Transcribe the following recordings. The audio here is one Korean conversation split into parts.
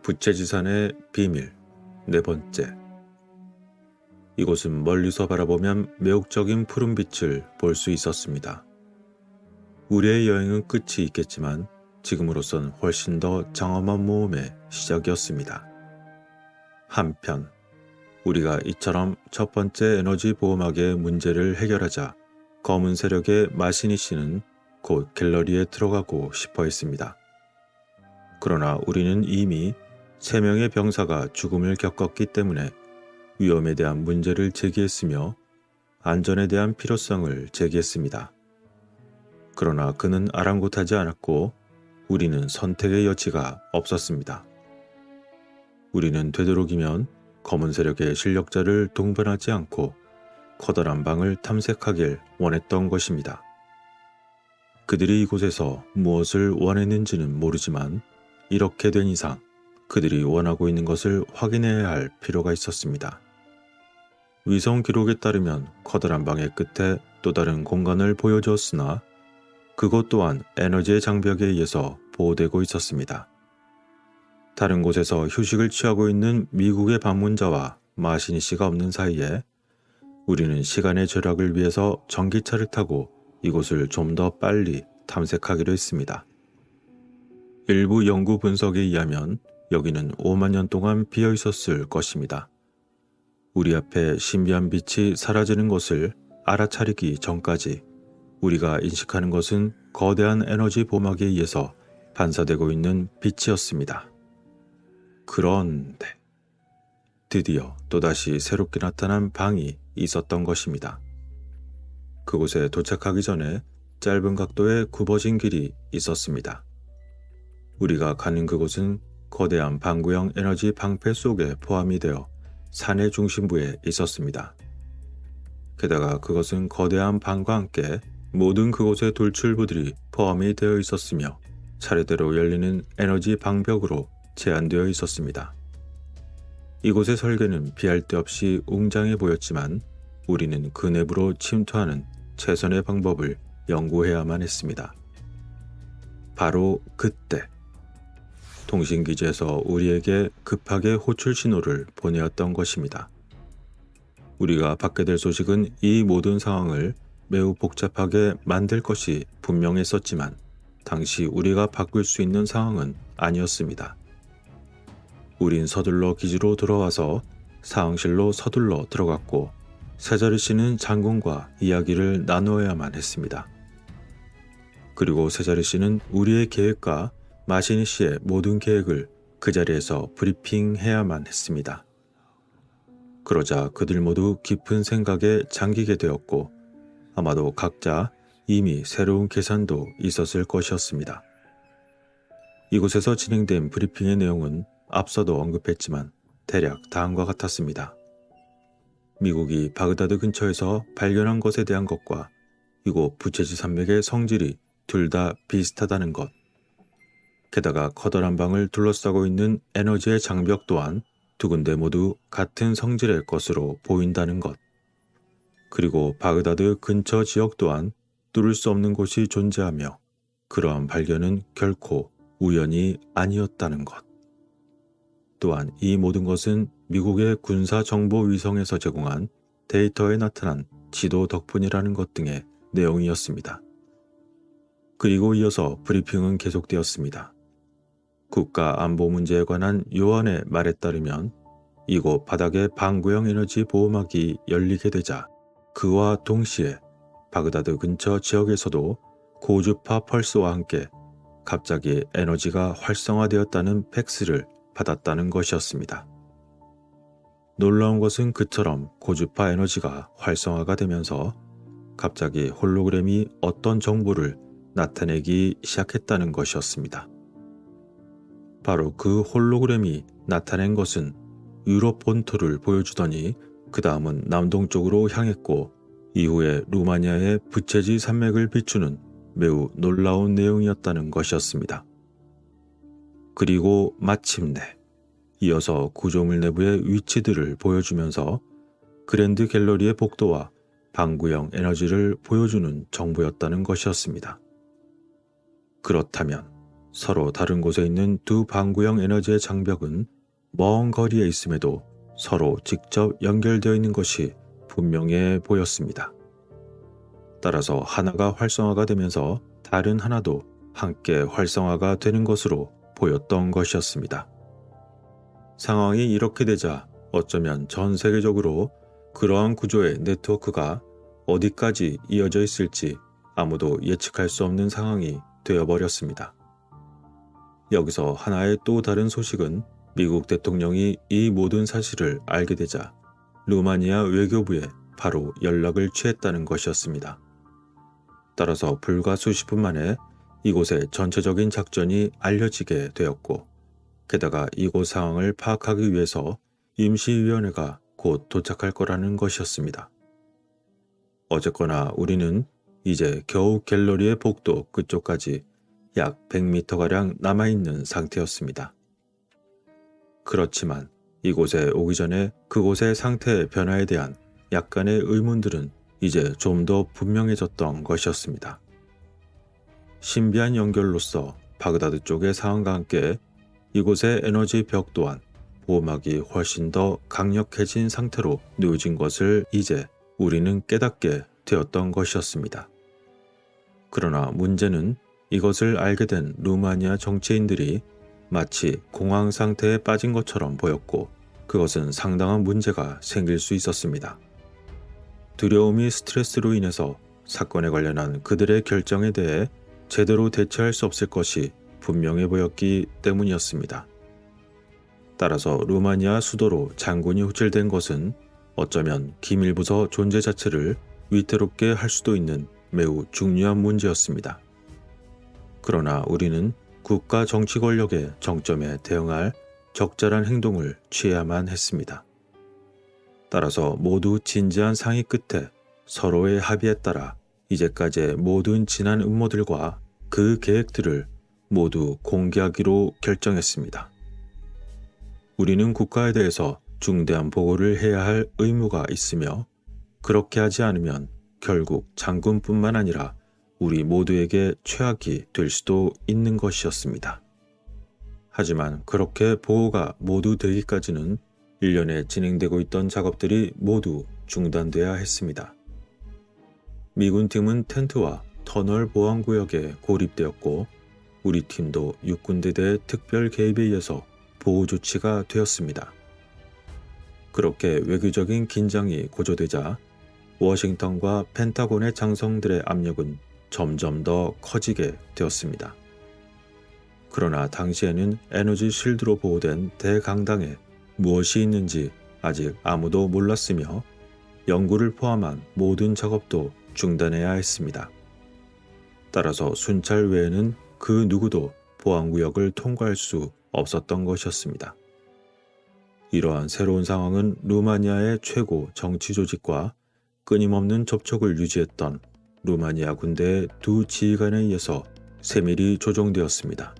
부채지산의 비밀 네 번째. 이곳은 멀리서 바라보면 매혹적인 푸른빛을 볼 수 있었습니다. 우리의 여행은 끝이 있겠지만 지금으로선 훨씬 더 장엄한 모험의 시작이었습니다. 한편 우리가 이처럼 첫 번째 에너지 보호막의 문제를 해결하자 검은 세력의 마시니 씨는 곧 갤러리에 들어가고 싶어 했습니다. 그러나 우리는 이미 3명의 병사가 죽음을 겪었기 때문에 위험에 대한 문제를 제기했으며 안전에 대한 필요성을 제기했습니다. 그러나 그는 아랑곳하지 않았고 우리는 선택의 여지가 없었습니다. 우리는 되도록이면 검은 세력의 실력자를 동반하지 않고 커다란 방을 탐색하길 원했던 것입니다. 그들이 이곳에서 무엇을 원했는지는 모르지만 이렇게 된 이상 그들이 원하고 있는 것을 확인해야 할 필요가 있었습니다. 위성 기록에 따르면 커다란 방의 끝에 또 다른 공간을 보여주었으나 그것 또한 에너지의 장벽에 의해서 보호되고 있었습니다. 다른 곳에서 휴식을 취하고 있는 미국의 방문자와 마시니 씨가 없는 사이에 우리는 시간의 절약을 위해서 전기차를 타고 이곳을 좀 더 빨리 탐색하기로 했습니다. 일부 연구 분석에 의하면 여기는 5만 년 동안 비어 있었을 것입니다. 우리 앞에 신비한 빛이 사라지는 것을 알아차리기 전까지 우리가 인식하는 것은 거대한 에너지 보막에 의해서 반사되고 있는 빛이었습니다. 그런데 드디어 또다시 새롭게 나타난 방이 있었던 것입니다. 그곳에 도착하기 전에 짧은 각도의 굽어진 길이 있었습니다. 우리가 가는 그곳은 거대한 방구형 에너지 방패 속에 포함이 되어 산의 중심부에 있었습니다. 게다가 그것은 거대한 방과 함께 모든 그곳의 돌출부들이 포함이 되어 있었으며 차례대로 열리는 에너지 방벽으로 제한되어 있었습니다. 이곳의 설계는 비할 데 없이 웅장해 보였지만 우리는 그 내부로 침투하는 최선의 방법을 연구해야만 했습니다. 바로 그때 통신기지에서 우리에게 급하게 호출 신호를 보내었던 것입니다. 우리가 받게 될 소식은 이 모든 상황을 매우 복잡하게 만들 것이 분명했었지만 당시 우리가 바꿀 수 있는 상황은 아니었습니다. 우린 서둘러 기지로 돌아와서 사항실로 서둘러 들어갔고 세자리 씨는 장군과 이야기를 나누어야만 했습니다. 그리고 세자리 씨는 우리의 계획과 마시니 씨의 모든 계획을 그 자리에서 브리핑해야만 했습니다. 그러자 그들 모두 깊은 생각에 잠기게 되었고 아마도 각자 이미 새로운 계산도 있었을 것이었습니다. 이곳에서 진행된 브리핑의 내용은 앞서도 언급했지만 대략 다음과 같았습니다. 미국이 바그다드 근처에서 발견한 것에 대한 것과 이곳 부채지 산맥의 성질이 둘 다 비슷하다는 것, 게다가 커다란 방을 둘러싸고 있는 에너지의 장벽 또한 두 군데 모두 같은 성질의 것으로 보인다는 것, 그리고 바그다드 근처 지역 또한 뚫을 수 없는 곳이 존재하며 그러한 발견은 결코 우연이 아니었다는 것. 또한 이 모든 것은 미국의 군사정보위성에서 제공한 데이터에 나타난 지도 덕분이라는 것 등의 내용이었습니다. 그리고 이어서 브리핑은 계속되었습니다. 국가 안보 문제에 관한 요원의 말에 따르면 이곳 바닥에 방구형 에너지 보호막이 열리게 되자 그와 동시에 바그다드 근처 지역에서도 고주파 펄스와 함께 갑자기 에너지가 활성화되었다는 팩스를 받았다는 것이었습니다. 놀라운 것은 그처럼 고주파 에너지가 활성화가 되면서 갑자기 홀로그램이 어떤 정보를 나타내기 시작했다는 것이었습니다. 바로 그 홀로그램이 나타낸 것은 유럽 본토를 보여주더니 그 다음은 남동쪽으로 향했고 이후에 루마니아의 부채지 산맥을 비추는 매우 놀라운 내용이었다는 것이었습니다. 그리고 마침내 이어서 구조물 내부의 위치들을 보여주면서 그랜드 갤러리의 복도와 방구형 에너지를 보여주는 정보였다는 것이었습니다. 그렇다면 서로 다른 곳에 있는 두 방구형 에너지의 장벽은 먼 거리에 있음에도 서로 직접 연결되어 있는 것이 분명해 보였습니다. 따라서 하나가 활성화가 되면서 다른 하나도 함께 활성화가 되는 것으로 보였던 것이었습니다. 상황이 이렇게 되자 어쩌면 전 세계적으로 그러한 구조의 네트워크가 어디까지 이어져 있을지 아무도 예측할 수 없는 상황이 되어버렸습니다. 여기서 하나의 또 다른 소식은 미국 대통령이 이 모든 사실을 알게 되자 루마니아 외교부에 바로 연락을 취했다는 것이었습니다. 따라서 불과 수십 분 만에 이곳의 전체적인 작전이 알려지게 되었고, 게다가 이곳 상황을 파악하기 위해서 임시위원회가 곧 도착할 거라는 것이었습니다. 어쨌거나 우리는 이제 겨우 갤러리의 복도 끝쪽까지 약 100m가량 남아있는 상태였습니다. 그렇지만 이곳에 오기 전에 그곳의 상태의 변화에 대한 약간의 의문들은 이제 좀 더 분명해졌던 것이었습니다. 신비한 연결로서 바그다드 쪽의 상황과 함께 이곳의 에너지 벽 또한 보호막이 훨씬 더 강력해진 상태로 누워진 것을 이제 우리는 깨닫게 되었던 것이었습니다. 그러나 문제는 이것을 알게 된 루마니아 정치인들이 마치 공황 상태에 빠진 것처럼 보였고, 그것은 상당한 문제가 생길 수 있었습니다. 두려움이 스트레스로 인해서 사건에 관련한 그들의 결정에 대해 제대로 대처할 수 없을 것이 분명해 보였기 때문이었습니다. 따라서 루마니아 수도로 장군이 호출된 것은 어쩌면 기밀부서 존재 자체를 위태롭게 할 수도 있는 매우 중요한 문제였습니다. 그러나 우리는 국가 정치 권력의 정점에 대응할 적절한 행동을 취해야만 했습니다. 따라서 모두 진지한 상의 끝에 서로의 합의에 따라 이제까지의 모든 지난 음모들과 그 계획들을 모두 공개하기로 결정했습니다. 우리는 국가에 대해서 중대한 보고를 해야 할 의무가 있으며, 그렇게 하지 않으면 결국 장군뿐만 아니라 우리 모두에게 최악이 될 수도 있는 것이었습니다. 하지만 그렇게 보고가 모두 되기까지는 1년에 진행되고 있던 작업들이 모두 중단돼야 했습니다. 미군 팀은 텐트와 터널 보안구역에 고립되었고, 우리 팀도 육군대대의 특별 개입에 의해서 보호 조치가 되었습니다. 그렇게 외교적인 긴장이 고조되자 워싱턴과 펜타곤의 장성들의 압력은 점점 더 커지게 되었습니다. 그러나 당시에는 에너지 실드로 보호된 대강당에 무엇이 있는지 아직 아무도 몰랐으며, 연구를 포함한 모든 작업도 중단해야 했습니다. 따라서 순찰 외에는 그 누구도 보안구역을 통과할 수 없었던 것이었습니다. 이러한 새로운 상황은 루마니아의 최고 정치 조직과 끊임없는 접촉을 유지했던 루마니아 군대의 두 지휘관에 의해서 세밀히 조정되었습니다.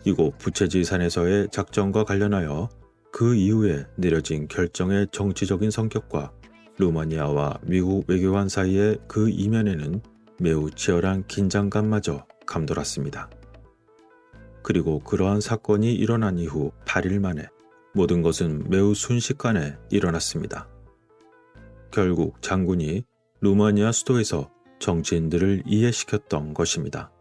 이곳 부채지 산에서의 작전과 관련하여 그 이후에 내려진 결정의 정치적인 성격과 루마니아와 미국 외교관 사이의 그 이면에는 매우 치열한 긴장감마저 감돌았습니다. 그리고 그러한 사건이 일어난 이후 8일 만에 모든 것은 매우 순식간에 일어났습니다. 결국 장군이 루마니아 수도에서 정치인들을 이해시켰던 것입니다.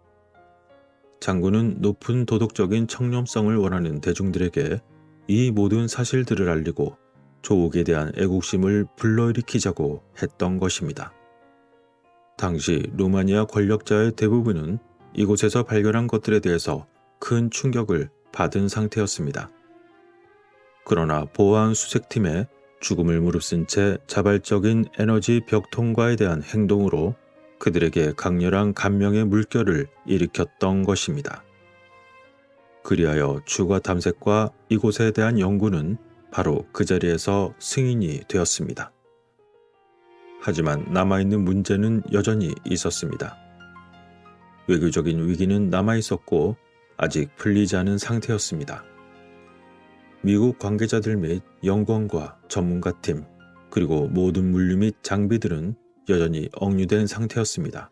장군은 높은 도덕적인 청렴성을 원하는 대중들에게 이 모든 사실들을 알리고 조국에 대한 애국심을 불러일으키자고 했던 것입니다. 당시 루마니아 권력자의 대부분은 이곳에서 발견한 것들에 대해서 큰 충격을 받은 상태였습니다. 그러나 보안 수색팀의 죽음을 무릅쓴 채 자발적인 에너지 벽 통과에 대한 행동으로 그들에게 강렬한 감명의 물결을 일으켰던 것입니다. 그리하여 추가 탐색과 이곳에 대한 연구는 바로 그 자리에서 승인이 되었습니다. 하지만 남아있는 문제는 여전히 있었습니다. 외교적인 위기는 남아있었고 아직 풀리지 않은 상태였습니다. 미국 관계자들 및 연구원과 전문가팀, 그리고 모든 물류 및 장비들은 여전히 억류된 상태였습니다.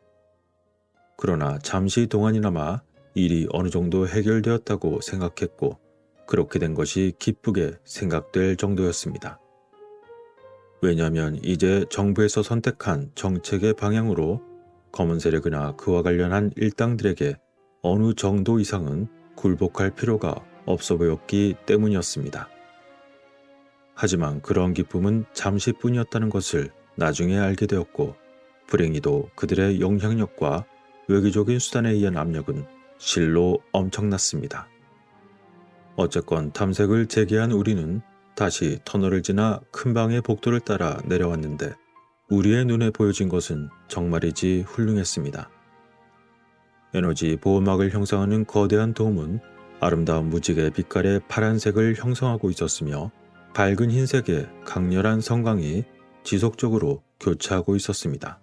그러나 잠시 동안이나마 일이 어느 정도 해결되었다고 생각했고 그렇게 된 것이 기쁘게 생각될 정도였습니다. 왜냐하면 이제 정부에서 선택한 정책의 방향으로 검은 세력이나 그와 관련한 일당들에게 어느 정도 이상은 굴복할 필요가 없어 보였기 때문이었습니다. 하지만 그런 기쁨은 잠시뿐이었다는 것을 나중에 알게 되었고 불행히도 그들의 영향력과 외교적인 수단에 의한 압력은 실로 엄청났습니다. 어쨌건 탐색을 재개한 우리는 다시 터널을 지나 큰 방의 복도를 따라 내려왔는데 우리의 눈에 보여진 것은 정말이지 훌륭했습니다. 에너지 보호막을 형성하는 거대한 돔은 아름다운 무지개 빛깔의 파란색을 형성하고 있었으며 밝은 흰색의 강렬한 성광이 지속적으로 교차하고 있었습니다.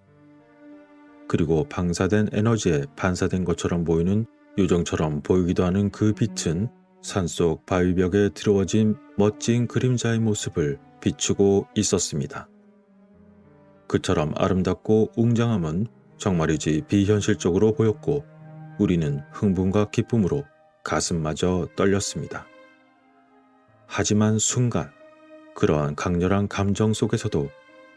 그리고 방사된 에너지에 반사된 것처럼 보이는 요정처럼 보이기도 하는 그 빛은 산속 바위벽에 드러워진 멋진 그림자의 모습을 비추고 있었습니다. 그처럼 아름답고 웅장함은 정말이지 비현실적으로 보였고 우리는 흥분과 기쁨으로 가슴마저 떨렸습니다. 하지만 순간 그러한 강렬한 감정 속에서도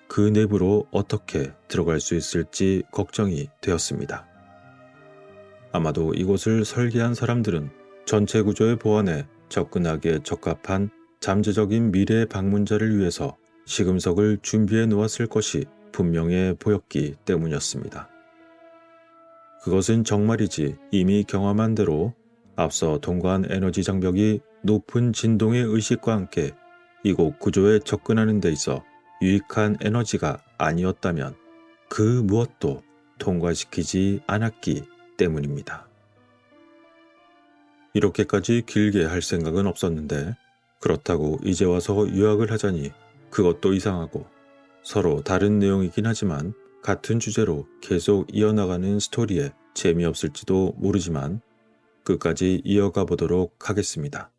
그 내부로 어떻게 들어갈 수 있을지 걱정이 되었습니다. 아마도 이곳을 설계한 사람들은 전체 구조의 보안에 접근하기에 적합한 잠재적인 미래의 방문자를 위해서 시금석을 준비해 놓았을 것이 분명해 보였기 때문이었습니다. 그것은 정말이지 이미 경험한 대로 앞서 통과한 에너지 장벽이 높은 진동의 의식과 함께 이곳 구조에 접근하는 데 있어 유익한 에너지가 아니었다면 그 무엇도 통과시키지 않았기 때문입니다. 이렇게까지 길게 할 생각은 없었는데 그렇다고 이제 와서 요약을 하자니 그것도 이상하고 서로 다른 내용이긴 하지만 같은 주제로 계속 이어나가는 스토리에 재미없을지도 모르지만 끝까지 이어가 보도록 하겠습니다.